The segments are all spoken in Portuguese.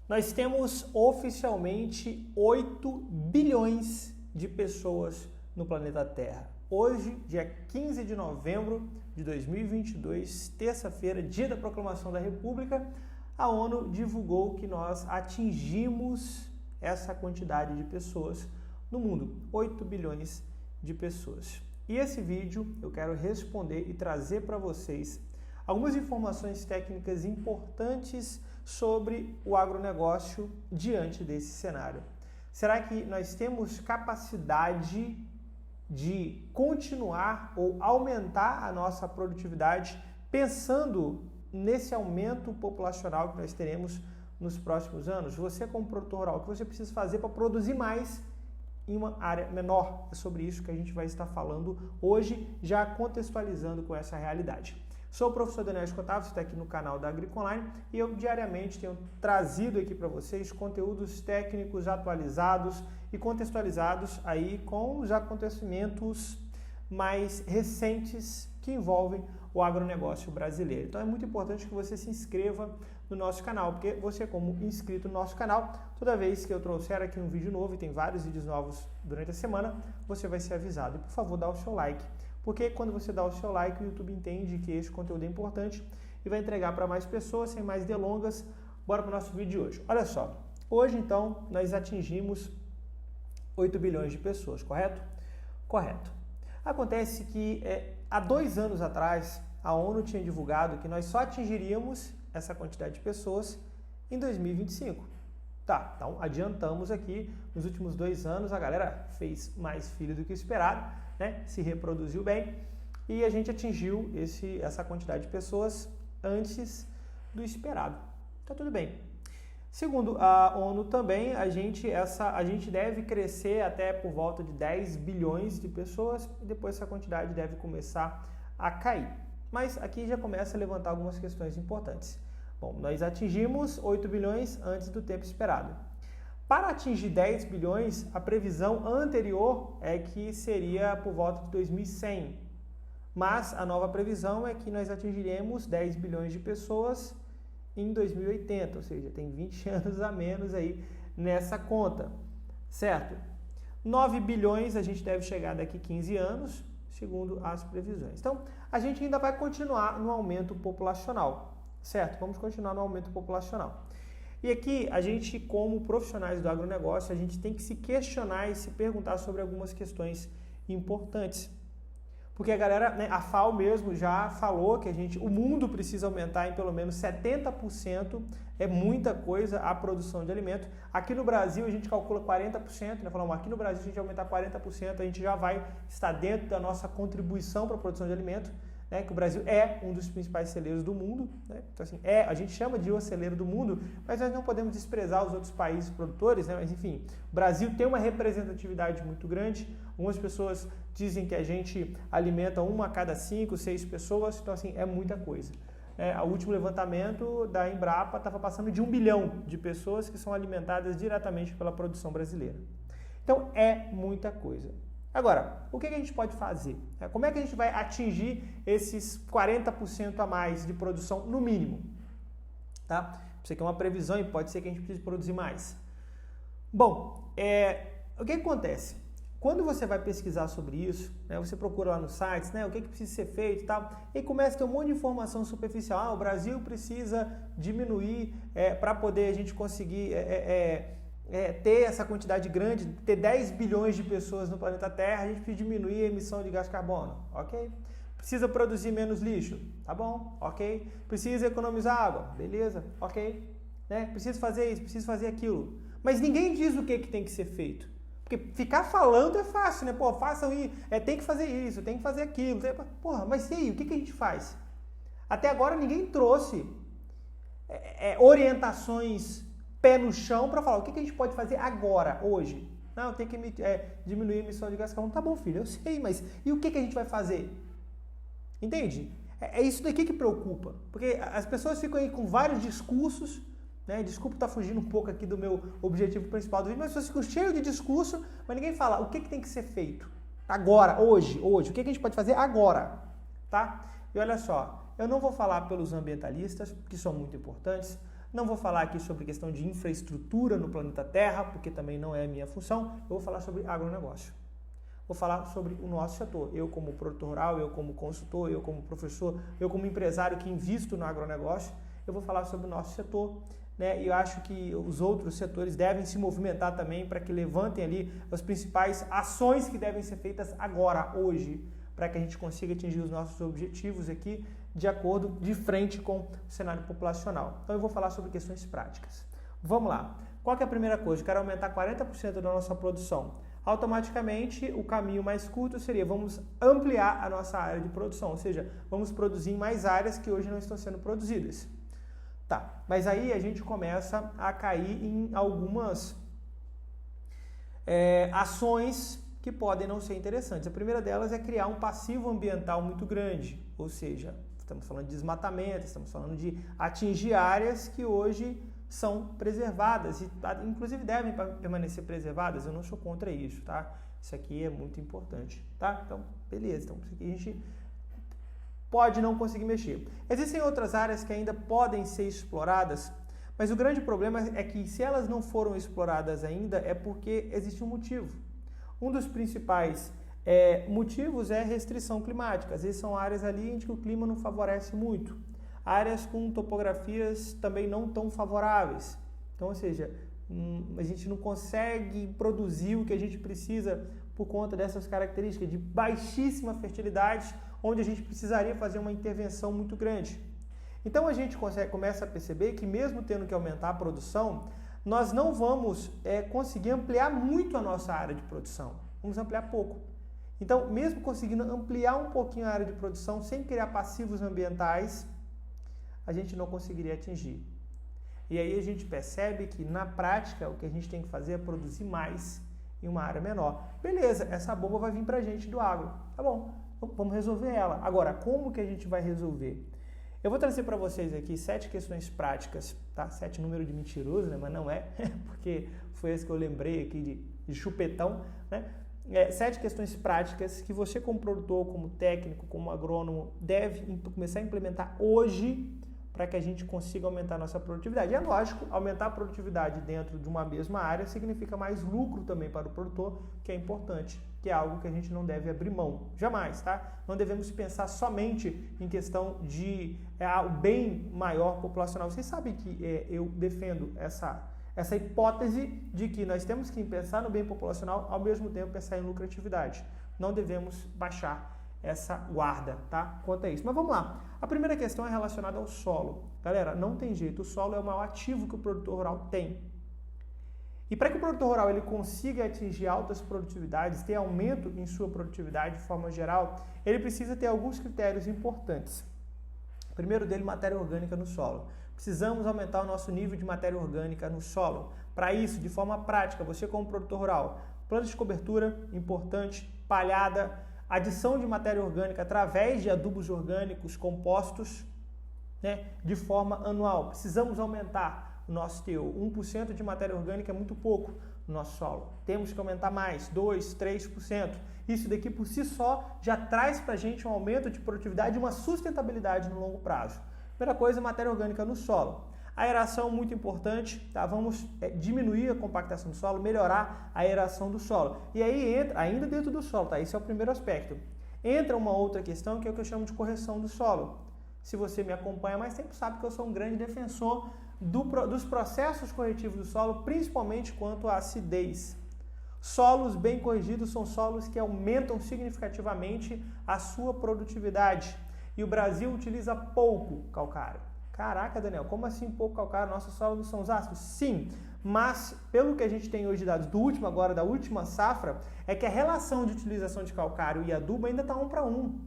Nós temos oficialmente 8 bilhões de pessoas no planeta Terra. Hoje, dia 15 de novembro de 2022, terça-feira, dia da proclamação da República, a ONU divulgou que nós atingimos essa quantidade de pessoas no mundo, 8 bilhões de pessoas. E esse vídeo eu quero responder e trazer para vocês algumas informações técnicas importantes sobre o agronegócio diante desse cenário. Será que nós temos capacidade de continuar ou aumentar a nossa produtividade pensando nesse aumento populacional que nós teremos nos próximos anos? Você, como produtor rural, o que você precisa fazer para produzir mais em uma área menor? É sobre isso que a gente vai estar falando hoje, já contextualizando com essa realidade. Sou o professor Daniel Escotávio, você está aqui no canal da Agricoline e eu diariamente tenho trazido aqui para vocês conteúdos técnicos atualizados e contextualizados aí com os acontecimentos mais recentes que envolvem o agronegócio brasileiro. Então é muito importante que você se inscreva no nosso canal, porque você, como inscrito no nosso canal, toda vez que eu trouxer aqui um vídeo novo, e tem vários vídeos novos durante a semana, você vai ser avisado. E por favor, dá o seu like, porque quando você dá o seu like, o YouTube entende que esse conteúdo é importante e vai entregar para mais pessoas. Sem mais delongas, bora para o nosso vídeo de hoje. Olha só, hoje então nós atingimos 8 bilhões de pessoas, correto? Correto. Acontece que há 2 anos atrás, a ONU tinha divulgado que nós só atingiríamos essa quantidade de pessoas em 2025. Tá, então adiantamos aqui, nos últimos 2 anos a galera fez mais filho do que esperado, né? Se reproduziu bem e a gente atingiu essa quantidade de pessoas antes do esperado. Tá tudo bem. Segundo a ONU também, a gente deve crescer até por volta de 10 bilhões de pessoas e depois essa quantidade deve começar a cair. Mas aqui já começa a levantar algumas questões importantes. Bom, nós atingimos 8 bilhões antes do tempo esperado. Para atingir 10 bilhões, a previsão anterior é que seria por volta de 2100. Mas a nova previsão é que nós atingiremos 10 bilhões de pessoas em 2080, ou seja, tem 20 anos a menos aí nessa conta, certo? 9 bilhões a gente deve chegar daqui 15 anos, segundo as previsões. Então, a gente ainda vai continuar no aumento populacional, certo? Vamos continuar no aumento populacional. E aqui, a gente, como profissionais do agronegócio, a gente tem que se questionar e se perguntar sobre algumas questões importantes. Porque a galera, né, a FAO mesmo já falou que o mundo precisa aumentar em pelo menos 70%, é muita coisa a produção de alimento. Aqui no Brasil a gente calcula 40%, né? Falamos, aqui no Brasil se a gente aumentar 40%, a gente já vai estar dentro da nossa contribuição para a produção de alimento, né? Que o Brasil é um dos principais celeiros do mundo, né? Então assim, a gente chama de o celeiro do mundo, mas nós não podemos desprezar os outros países produtores, né? Mas enfim, o Brasil tem uma representatividade muito grande. Algumas pessoas dizem que a gente alimenta 1 a cada 5, 6 pessoas, então assim, é muita coisa. O último levantamento da Embrapa estava passando de 1 bilhão de pessoas que são alimentadas diretamente pela produção brasileira. Então é muita coisa. Agora, o que a gente pode fazer? Como é que a gente vai atingir esses 40% a mais de produção no mínimo? Tá? Isso aqui é uma previsão e pode ser que a gente precise produzir mais. Bom, o que acontece? Quando você vai pesquisar sobre isso, né, você procura lá nos sites, né, o que precisa ser feito e tal, e começa a ter um monte de informação superficial. O Brasil precisa diminuir para poder a gente conseguir ter essa quantidade grande, ter 10 bilhões de pessoas no planeta Terra, a gente precisa diminuir a emissão de gás de carbono, ok? Precisa produzir menos lixo, tá bom, ok? Precisa economizar água, beleza, ok? Né? Precisa fazer isso, precisa fazer aquilo. Mas ninguém diz o que tem que ser feito. Porque ficar falando é fácil, né? Pô, façam isso, tem que fazer isso, tem que fazer aquilo. Porra, mas e aí, o que a gente faz? Até agora ninguém trouxe orientações pé no chão para falar o que a gente pode fazer agora, hoje. Não, tem que diminuir a emissão de gás de carbono. Tá bom, filho, eu sei, mas e o que a gente vai fazer? Entende? É isso daqui que preocupa. Porque as pessoas ficam aí com vários discursos, né? Desculpa estar fugindo um pouco aqui do meu objetivo principal do vídeo, mas as pessoas ficam cheias de discurso, mas ninguém fala o que tem que ser feito agora, hoje, o que a gente pode fazer agora, tá? E olha só, eu não vou falar pelos ambientalistas, que são muito importantes, Não vou falar aqui sobre questão de infraestrutura no planeta Terra, porque também não é a minha função. Eu vou falar sobre agronegócio. Vou falar sobre o nosso setor. Eu como produtor rural, eu como consultor, eu como professor, eu como empresário que invisto no agronegócio, eu vou falar sobre o nosso setor, né? E eu acho que os outros setores devem se movimentar também para que levantem ali as principais ações que devem ser feitas agora, hoje, para que a gente consiga atingir os nossos objetivos aqui de frente com o cenário populacional. Então eu vou falar sobre questões práticas. Vamos lá. Qual que é a primeira coisa? Eu quero aumentar 40% da nossa produção. Automaticamente, o caminho mais curto seria vamos ampliar a nossa área de produção, ou seja, vamos produzir em mais áreas que hoje não estão sendo produzidas. Tá, mas aí a gente começa a cair em algumas ações que podem não ser interessantes. A primeira delas é criar um passivo ambiental muito grande, ou seja, estamos falando de desmatamento, estamos falando de atingir áreas que hoje são preservadas e inclusive devem permanecer preservadas. Eu não sou contra isso, tá? Isso aqui é muito importante, tá? Então, beleza. Então, isso aqui a gente pode não conseguir mexer. Existem outras áreas que ainda podem ser exploradas, mas o grande problema é que se elas não foram exploradas ainda é porque existe um motivo. Um dos principais motivos é restrição climática. Às vezes são áreas ali em que o clima não favorece muito. Áreas com topografias também não tão favoráveis. Então, ou seja, a gente não consegue produzir o que a gente precisa por conta dessas características de baixíssima fertilidade, onde a gente precisaria fazer uma intervenção muito grande. Então, a gente começa a perceber que mesmo tendo que aumentar a produção, nós não vamos conseguir ampliar muito a nossa área de produção. Vamos ampliar pouco. Então, mesmo conseguindo ampliar um pouquinho a área de produção sem criar passivos ambientais, a gente não conseguiria atingir. E aí a gente percebe que, na prática, o que a gente tem que fazer é produzir mais em uma área menor. Beleza, essa bomba vai vir pra gente do agro. Tá bom, vamos resolver ela. Agora, como que a gente vai resolver? Eu vou trazer para vocês aqui 7 questões práticas, tá? 7 número de mentiroso, né? Mas não é, porque foi esse que eu lembrei aqui de chupetão, né? 7 questões práticas que você, como produtor, como técnico, como agrônomo, deve começar a implementar hoje para que a gente consiga aumentar a nossa produtividade. E é lógico, aumentar a produtividade dentro de uma mesma área significa mais lucro também para o produtor, que é importante, que é algo que a gente não deve abrir mão, jamais, tá? Não devemos pensar somente em questão de o bem maior populacional. Vocês sabem que eu defendo essa hipótese de que nós temos que pensar no bem populacional, ao mesmo tempo pensar em lucratividade. Não devemos baixar essa guarda, tá? Quanto a isso. Mas vamos lá. A primeira questão é relacionada ao solo. Galera, não tem jeito. O solo é o maior ativo que o produtor rural tem. E para que o produtor rural ele consiga atingir altas produtividades, ter aumento em sua produtividade de forma geral, ele precisa ter alguns critérios importantes. O primeiro dele, matéria orgânica no solo. Precisamos aumentar o nosso nível de matéria orgânica no solo. Para isso, de forma prática, você como produtor rural, plantas de cobertura, importante, palhada, adição de matéria orgânica através de adubos orgânicos compostos, né, de forma anual. Precisamos aumentar o nosso teor. 1% de matéria orgânica é muito pouco no nosso solo. Temos que aumentar mais, 2%, 3%. Isso daqui por si só já traz para a gente um aumento de produtividade e uma sustentabilidade no longo prazo. Primeira coisa, matéria orgânica no solo. A aeração muito importante, tá? Vamos diminuir a compactação do solo, melhorar a aeração do solo. E aí entra, ainda dentro do solo, tá? Esse é o primeiro aspecto. Entra uma outra questão que é o que eu chamo de correção do solo. Se você me acompanha há mais tempo, sabe que eu sou um grande defensor dos processos corretivos do solo, principalmente quanto à acidez. Solos bem corrigidos são solos que aumentam significativamente a sua produtividade. E o Brasil utiliza pouco calcário. Caraca, Daniel, como assim pouco calcário? Nossos solos não são ácidos? Sim, mas pelo que a gente tem hoje de dados da última safra, é que a relação de utilização de calcário e adubo ainda está 1 para 1.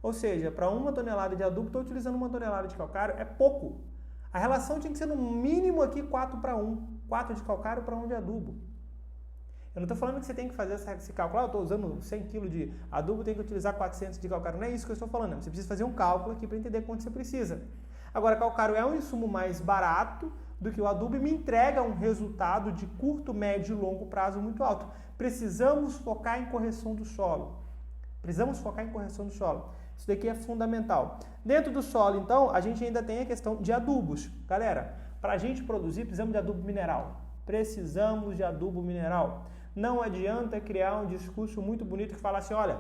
Ou seja, para 1 tonelada de adubo, estou utilizando 1 tonelada de calcário, é pouco. A relação tinha que ser no mínimo aqui 4 para 1. 4 de calcário para 1 de adubo. Eu não estou falando que você tem que fazer esse cálculo, eu estou usando 100 kg de adubo, tem que utilizar 400 de calcário. Não é isso que eu estou falando, você precisa fazer um cálculo aqui para entender quanto você precisa. Agora, calcário é um insumo mais barato do que o adubo e me entrega um resultado de curto, médio e longo prazo muito alto. Precisamos focar em correção do solo. Isso daqui é fundamental. Dentro do solo, então, a gente ainda tem a questão de adubos. Galera, Para a gente produzir, precisamos de adubo mineral. Precisamos de adubo mineral. Não adianta criar um discurso muito bonito que fala assim, olha,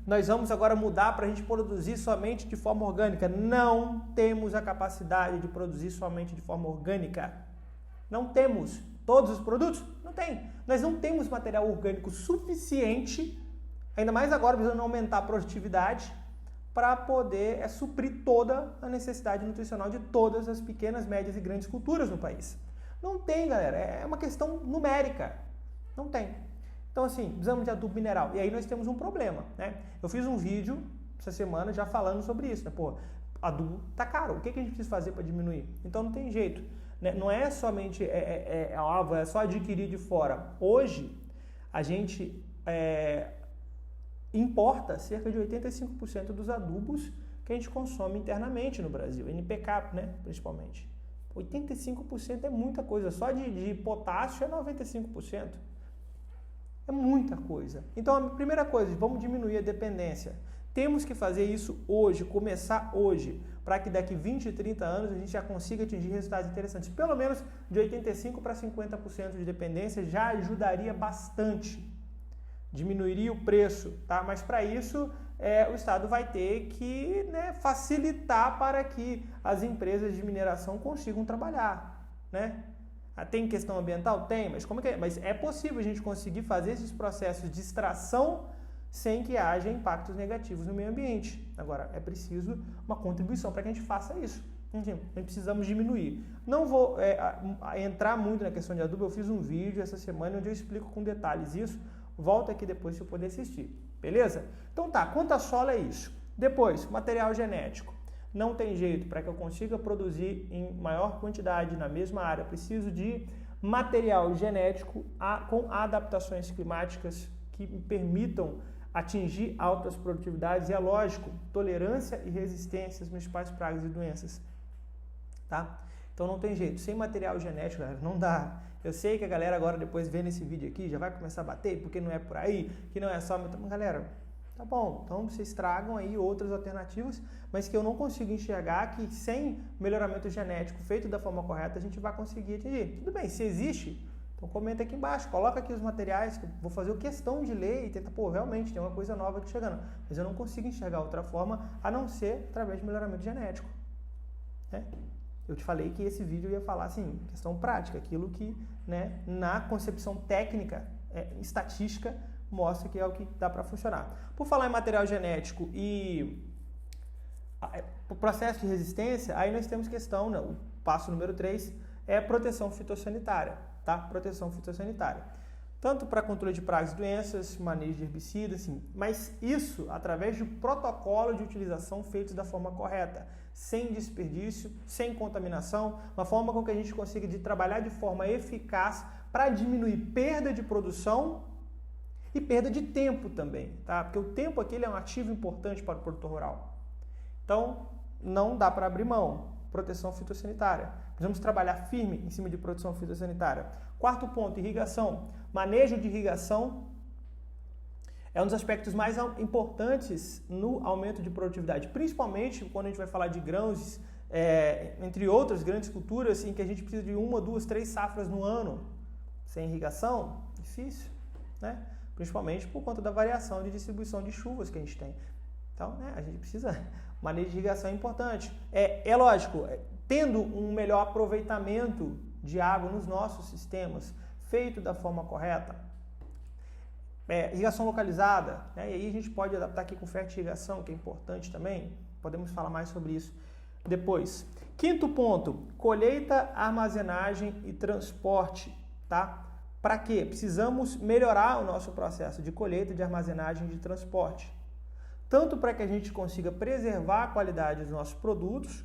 nós vamos agora mudar para a gente produzir somente de forma orgânica. Não temos a capacidade de produzir somente de forma orgânica. Não temos. Todos os produtos? Não tem. Nós não temos material orgânico suficiente, ainda mais agora precisando aumentar a produtividade, para poder suprir toda a necessidade nutricional de todas as pequenas, médias e grandes culturas no país. Não tem, galera. É uma questão numérica. Não tem. Então, assim, precisamos de adubo mineral. E aí nós temos um problema, né? Eu fiz um vídeo essa semana já falando sobre isso, né? Pô, adubo tá caro. O que a gente precisa fazer para diminuir? Então não tem jeito, né? Não é somente é só adquirir de fora. Hoje, a gente importa cerca de 85% dos adubos que a gente consome internamente no Brasil. NPK, né? Principalmente. 85% é muita coisa. Só de potássio é 95%. É muita coisa. Então, a primeira coisa, vamos diminuir a dependência. Temos que fazer isso hoje, começar hoje, para que daqui 20, 30 anos a gente já consiga atingir resultados interessantes. Pelo menos de 85% para 50% de dependência já ajudaria bastante. Diminuiria o preço, tá? Mas para isso, o Estado vai ter que, né, facilitar para que as empresas de mineração consigam trabalhar, né? Tem questão ambiental? Tem, mas como é que é? Mas é possível a gente conseguir fazer esses processos de extração sem que haja impactos negativos no meio ambiente. Agora, é preciso uma contribuição para que a gente faça isso. Enfim, precisamos diminuir. Não vou entrar muito na questão de adubo, eu fiz um vídeo essa semana onde eu explico com detalhes isso. Volta aqui depois se eu puder assistir, beleza? Então tá, quanto a solo é isso. Depois, material genético. Não tem jeito, para que eu consiga produzir em maior quantidade na mesma área, preciso de material genético com adaptações climáticas que me permitam atingir altas produtividades e, é lógico, tolerância e resistência às principais pragas e doenças, tá? Então não tem jeito, sem material genético, galera, não dá. Eu sei que a galera agora, depois vendo esse vídeo aqui, já vai começar a bater, porque não é por aí, que não é só... Galera, tá bom, então vocês tragam aí outras alternativas, mas que eu não consigo enxergar que sem melhoramento genético feito da forma correta a gente vai conseguir atingir. Tudo bem, se existe, então comenta aqui embaixo, coloca aqui os materiais, que eu vou fazer questão de ler e tentar, realmente tem uma coisa nova aqui chegando, mas eu não consigo enxergar outra forma a não ser através de melhoramento genético, né? Eu te falei que esse vídeo ia falar assim, questão prática, aquilo que, né, na concepção técnica, estatística, mostra que é o que dá para funcionar. Por falar em material genético e o processo de resistência, aí nós temos questão, né, o passo número 3 é a proteção fitossanitária, tá? Proteção fitossanitária. Tanto para controle de pragas e doenças, manejo de herbicidas, assim, mas isso através de um protocolo de utilização feitos da forma correta, sem desperdício, sem contaminação, uma forma com que a gente consiga trabalhar de forma eficaz para diminuir perda de produção e perda de tempo também, tá? Porque o tempo aqui é um ativo importante para o produtor rural. Então, não dá para abrir mão. Proteção fitossanitária. Precisamos trabalhar firme em cima de proteção fitossanitária. Quarto ponto, irrigação. Manejo de irrigação é um dos aspectos mais importantes no aumento de produtividade, principalmente quando a gente vai falar de grãos, entre outras grandes culturas, em que a gente precisa de 1, 2, 3 safras no ano. Sem irrigação, difícil, né? Principalmente por conta da variação de distribuição de chuvas que a gente tem. Então, né, a gente precisa... Manejo de irrigação é importante. É lógico, tendo um melhor aproveitamento de água nos nossos sistemas, feito da forma correta, irrigação localizada, né, e aí a gente pode adaptar aqui com fertirrigação, que é importante também, podemos falar mais sobre isso depois. Quinto ponto, colheita, armazenagem e transporte, tá? Para quê? Precisamos melhorar o nosso processo de colheita, de armazenagem e de transporte. Tanto para que a gente consiga preservar a qualidade dos nossos produtos,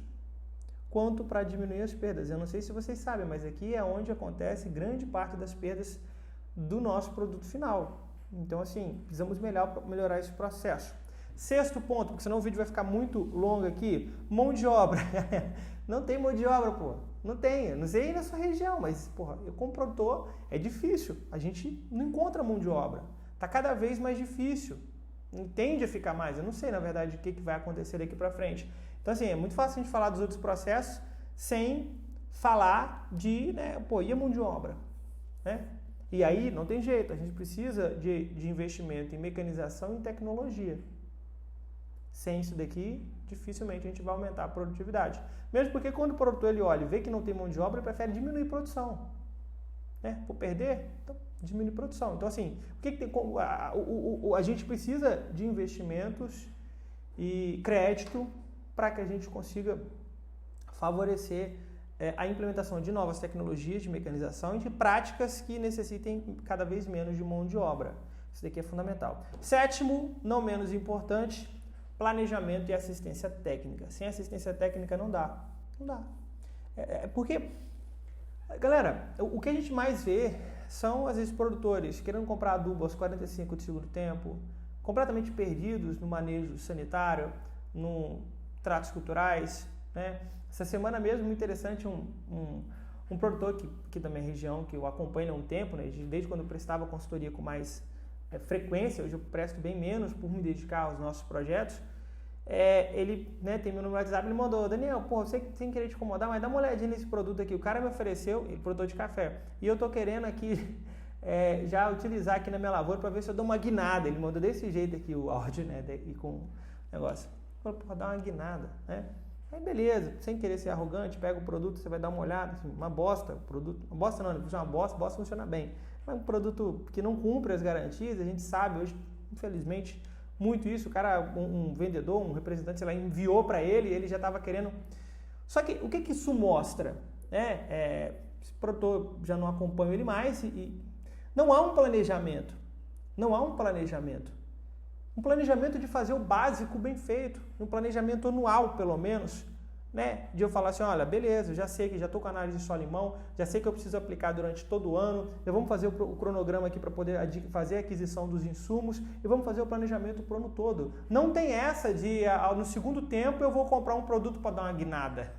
quanto para diminuir as perdas. Eu não sei se vocês sabem, mas aqui é onde acontece grande parte das perdas do nosso produto final. Então, assim, precisamos melhorar esse processo. Sexto ponto, porque senão o vídeo vai ficar muito longo aqui, mão de obra. Não tem mão de obra, pô. Não tem. Eu não sei aí na sua região, mas, porra, eu como produtor, é difícil. A gente não encontra mão de obra. Tá cada vez mais difícil. Tende a ficar mais. Eu não sei, na verdade, o que vai acontecer daqui para frente. Então, assim, é muito fácil a gente falar dos outros processos sem falar de, né, e a mão de obra, né? E aí não tem jeito, a gente precisa de investimento em mecanização e em tecnologia. Sem isso daqui, dificilmente a gente vai aumentar a produtividade. Mesmo porque quando o produtor ele olha e vê que não tem mão de obra, ele prefere diminuir a produção. Né? Por perder, então diminui a produção. Então assim, o que tem, a gente precisa de investimentos e crédito para que a gente consiga favorecer a implementação de novas tecnologias de mecanização e de práticas que necessitem cada vez menos de mão de obra. Isso daqui é fundamental. Sétimo, não menos importante, planejamento e assistência técnica. Sem assistência técnica não dá. Não dá. Porque, galera, o que a gente mais vê são, às vezes, produtores querendo comprar adubo aos 45 do segundo tempo, completamente perdidos no manejo sanitário, no tratos culturais, né? Essa semana mesmo, muito interessante, um produtor aqui da minha região, que eu acompanho há um tempo, né? Desde quando eu prestava consultoria com mais frequência, hoje eu presto bem menos por me dedicar aos nossos projetos, ele, né, tem meu número no WhatsApp, ele mandou: Daniel, sem querer te incomodar, mas dá uma olhadinha nesse produto aqui, o cara me ofereceu, ele produtor de café, e eu tô querendo aqui já utilizar aqui na minha lavoura para ver se eu dou uma guinada. Ele mandou desse jeito aqui o áudio, né, e com o negócio, para dar uma guinada, né? Aí beleza, sem querer ser arrogante, pega o produto, você vai dar uma olhada, assim, uma bosta, o produto, uma bosta não, uma bosta funciona bem, mas um produto que não cumpre as garantias, a gente sabe hoje, infelizmente, muito isso, o cara, um vendedor, um representante, sei lá, enviou para ele, ele já estava querendo. Só que o que isso mostra? Esse produtor já não acompanha ele mais e não há um planejamento, um planejamento de fazer o básico bem feito, um planejamento anual, pelo menos, né? De eu falar assim, olha, beleza, já sei que já estou com a análise de solo em mão, já sei que eu preciso aplicar durante todo o ano, vamos fazer o cronograma aqui para poder fazer a aquisição dos insumos e vamos fazer o planejamento para o ano todo. Não tem essa de, no segundo tempo, eu vou comprar um produto para dar uma guinada.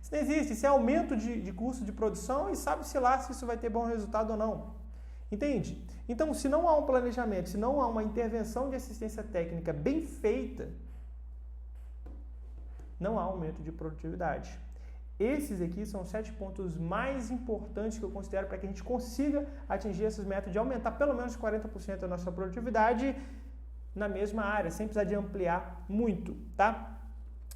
Isso não existe, isso é aumento de custo de produção e sabe-se lá se isso vai ter bom resultado ou não. Entende? Então, se não há um planejamento, se não há uma intervenção de assistência técnica bem feita, não há aumento de produtividade. Esses aqui são os 7 pontos mais importantes que eu considero para que a gente consiga atingir esses metas de aumentar pelo menos 40% a nossa produtividade na mesma área, sem precisar de ampliar muito, tá?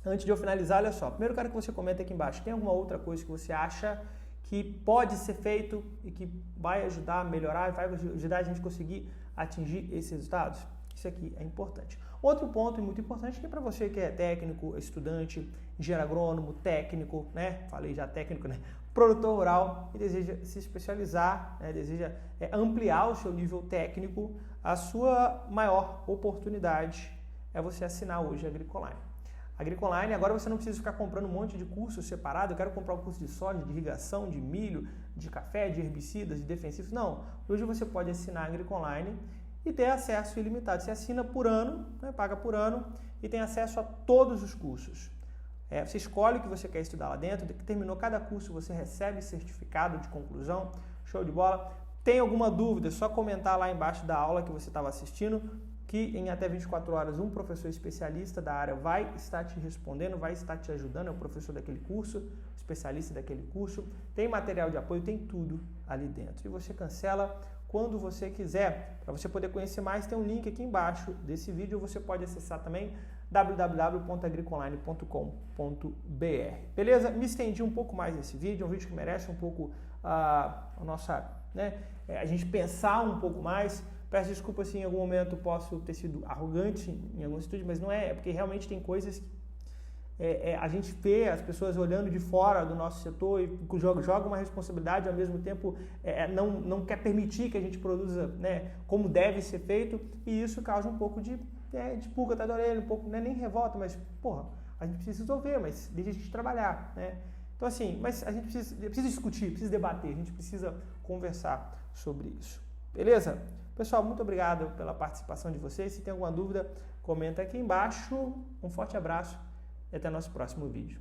Antes de eu finalizar, olha só, primeiro eu quero que você comente aqui embaixo, tem alguma outra coisa que você acha que pode ser feito e que vai ajudar a melhorar, vai ajudar a gente a conseguir atingir esses resultados? Isso aqui é importante. Outro ponto muito importante que é para você que é técnico, estudante, engenheiro agrônomo, técnico, né? Falei já técnico, né? Produtor rural e deseja se especializar, né? Deseja ampliar o seu nível técnico, a sua maior oportunidade é você assinar hoje a Agricoline. Agricoline, agora você não precisa ficar comprando um monte de cursos separados. Eu quero comprar um curso de soja, de irrigação, de milho, de café, de herbicidas, de defensivos. Não, hoje você pode assinar a Agricoline e ter acesso ilimitado. Você assina por ano, né, paga por ano e tem acesso a todos os cursos. Você escolhe o que você quer estudar lá dentro, terminou cada curso, você recebe certificado de conclusão, show de bola. Tem alguma dúvida, é só comentar lá embaixo da aula que você estava assistindo, que em até 24 horas um professor especialista da área vai estar te respondendo, vai estar te ajudando, é o professor daquele curso, especialista daquele curso, tem material de apoio, tem tudo ali dentro. E você cancela quando você quiser. Para você poder conhecer mais, tem um link aqui embaixo desse vídeo, você pode acessar também www.agricoline.com.br. Beleza? Me estendi um pouco mais nesse vídeo, é um vídeo que merece um pouco a nossa, né, a gente pensar um pouco mais. Peço desculpa se em algum momento posso ter sido arrogante em algum estúdio, mas não é porque realmente tem coisas que a gente vê as pessoas olhando de fora do nosso setor e joga uma responsabilidade, ao mesmo tempo não quer permitir que a gente produza, né, como deve ser feito, e isso causa um pouco de pulga atrás da orelha, um pouco, não é nem revolta, mas, porra, a gente precisa resolver, mas deixa a gente trabalhar, né? Então, assim, mas a gente precisa discutir, precisa debater, a gente precisa conversar sobre isso. Beleza? Pessoal, muito obrigado pela participação de vocês. Se tem alguma dúvida, comenta aqui embaixo. Um forte abraço e até nosso próximo vídeo.